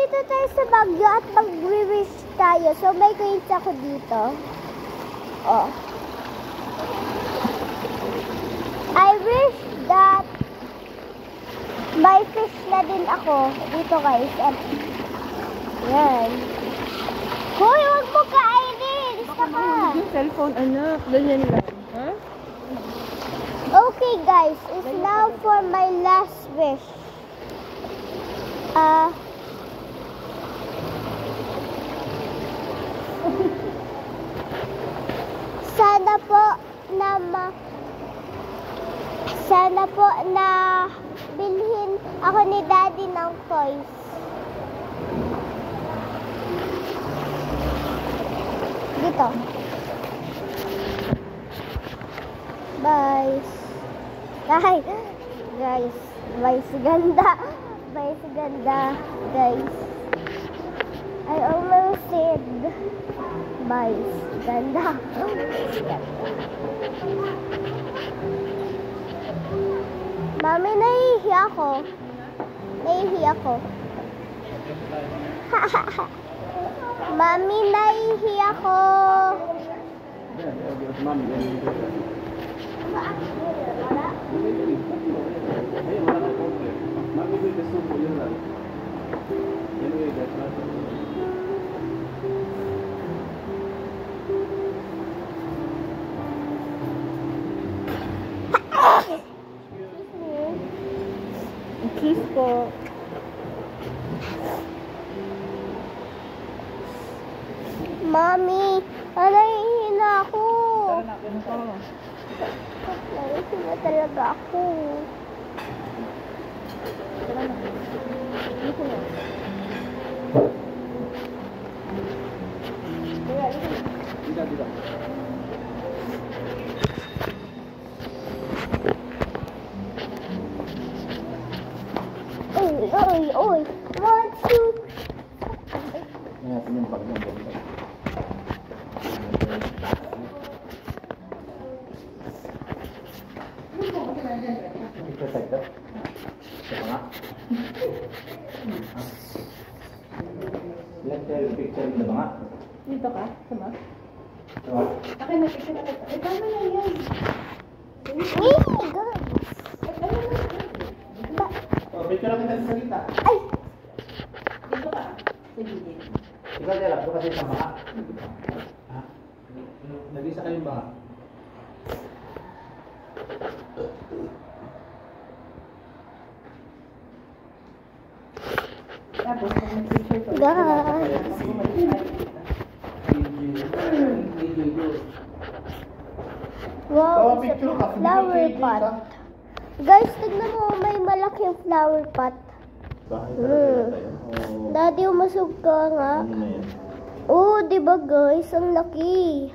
nandito tayo sa Baguio at mag-wish tayo. So, may coins ako dito. Oh. I wish that may fish na din ako dito, guys. At yan. Hoy, huwag mo kainin! Isa ka! Yung cellphone, anak. Ganyan lang. Ha? Okay, guys. It's now for my last wish. Sana po na bilhin ako ni Daddy ng toys. Dito. Bye. Guys. Bye si ganda. Bye si ganda. Guys. I almost said bye si ganda. Mami, nahihi ako. Mami, nahihi ako. Kiss po. Mami, nahihi na ako. Nahihi na talaga ako. Oy. 1, 2. Dito ka? Sama? Akin na, picture na kita. Tama na yan. Picture lang kita sa salita. Ay! Dito ka? Sa gilid. Ikaw dyan lang, doon kasi sa baka. Ha? Nag-isa kayong baka. Tapos, kung mag-picture ko. Wow, it's a flower pot. Guys, tignan mo, may malaking flower pot. Daddy, umasog ka nga. Oh, diba guys, ang laki.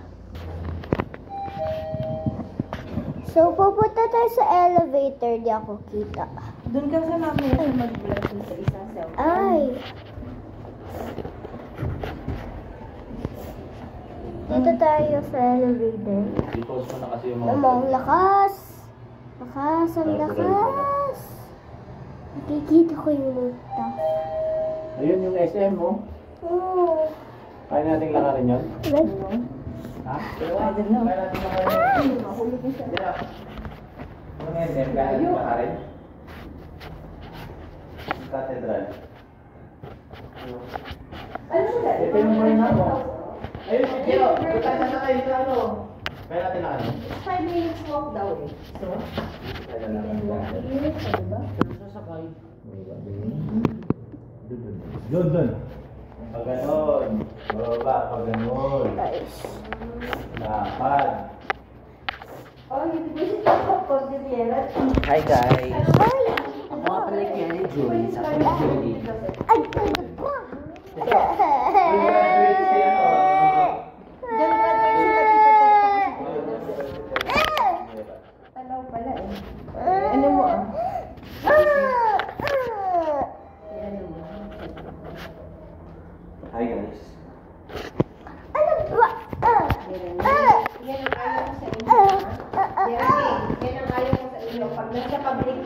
So, pupunta tayo sa elevator, di ako kita. Doon ka sa mamaya mag-vlog dun sa isang cellphone. Ay! Dito tayo sa elevator. I-post mo na kasi yung mga... Ang lakas! Ang lakas! Nakikita ko yung multa. Ayun yung SM mo. Oo. Kaya nating lakarin yun. Ha? I don't know. Kaya nating lakarin yun. Mahulog yung siya. Diyan. Ano nga yun? Kaya nating lakarin. Cathedral. Ano ba? Ito yung muna mo. Ayun, Gio. Ito tayo sasakay sa ano. Kaya natin lakarin. 5 minutes walk daw eh. So, Kaya na and walk here, diba? sasakay. Doon. Pag ganon. Baba, pag ganon. Guys. Lakad. Oh, hindi ko siya ako, Viviera. Hi guys. Ay! Ako nga pala kaya ni Julie. Sa akin ni Julie. Ay! Ano ba? Diyan graduate sila dito Tanaw pala eh. Ano mo ah? Ano mo? Hi guys. Ano ba? Yan ang ayaw ko sa inyo. Yan ang ayaw ko sa inyo. Pag nasa public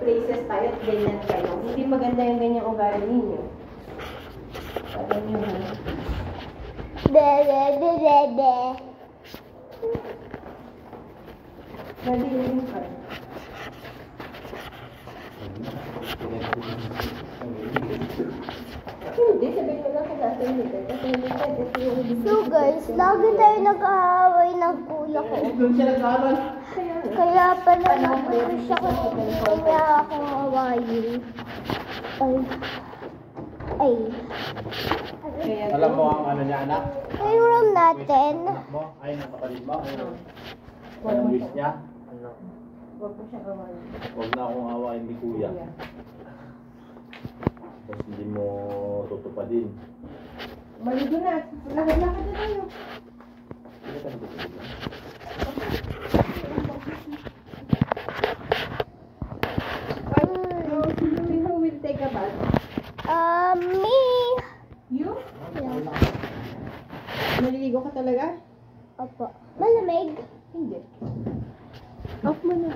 places tayo at ganyan kayo, hindi maganda yung ganyang ugali ninyo. Ayan yun, ha? Be. Ready yung card. Hindi, sabihin mo lang kung nasa meter. Kasi meter, kasi yung So guys, lagi tayo nag-aaway ng kuya ko. Doon siya nag-aaral. Kaya nga. Kaya pala napulis ako kaya akong awayin. Ay. Kaya Alam mo ang ano niya, anak? Ay, room natin. Anak mo? Ay, ng kapatid mo? Huwag Anong mo wish siya. niya? Ano? Huwag mo siyang awayin. Huwag na akong awain ni kuya. Kuya. Tapos hindi mo tutupadin. Maligo na. Lakad-lakad na tayo. Hindi ka natutulog na. Who will take a bath? Me. You? Yeah. Maliligo ka talaga? Opo. Malamig. Hindi. Off mo na.